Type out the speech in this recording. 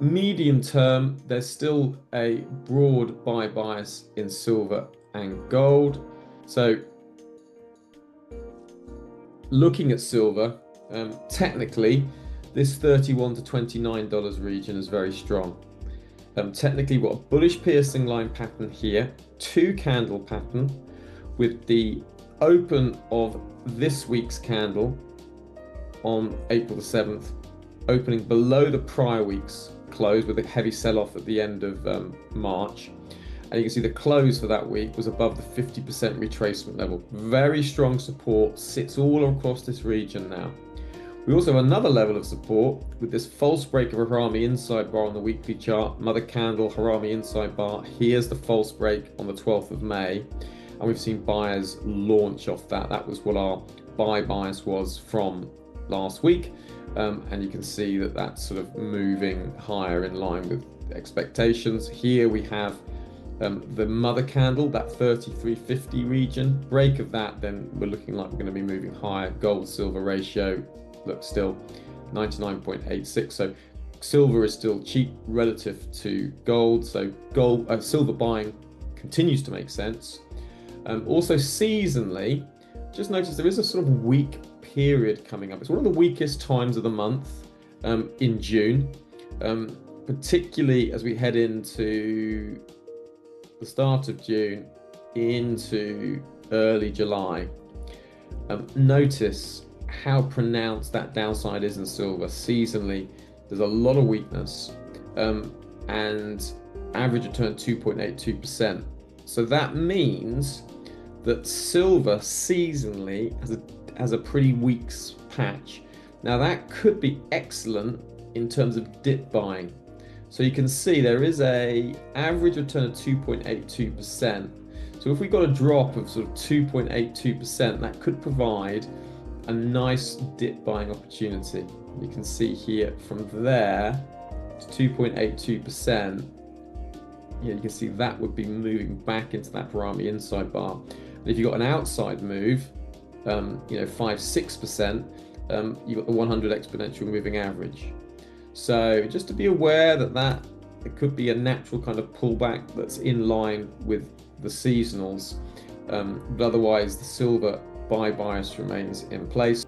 medium term, there's still a broad buy bias in silver and gold. So looking at silver, technically, this $31 to $29 region is very strong. Technically, we've got a bullish piercing line pattern here, two candle pattern with the open of this week's candle on April the 7th, opening below the prior week's close with a heavy sell-off at the end of March. And you can see the close for that week was above the 50% retracement level. Very strong support, sits all across this region now. We also have another level of support with this false break of a Harami inside bar on the weekly chart, mother candle, Harami inside bar. Here's the false break on the 12th of May. And we've seen buyers launch off that. That was what our buy bias was from last week. And you can see that that's sort of moving higher in line with expectations. Here we have the mother candle, that 3350 region. Break of that, then we're looking like we're going to be moving higher. Gold silver ratio looks still 99.86. So silver is still cheap relative to gold. So silver buying continues to make sense. Also seasonally, just notice there is a sort of weak period coming up. It's one of the weakest times of the month in June, particularly as we head into the start of June into early July. Notice how pronounced that downside is in silver. Seasonally, there's a lot of weakness, and average return 2.82%. So that means that silver seasonally has a pretty weak patch. Now that could be excellent in terms of dip buying. So you can see there is a average return of 2.82%. So if we got a drop of sort of 2.82%, that could provide a nice dip buying opportunity. You can see here from there to 2.82%. Yeah, you can see that would be moving back into that Harami inside bar. And if you got an outside move, 5-6%, you've got the 100 exponential moving average. So just to be aware that it could be a natural kind of pullback that's in line with the seasonals, but otherwise the silver buy bias remains in place.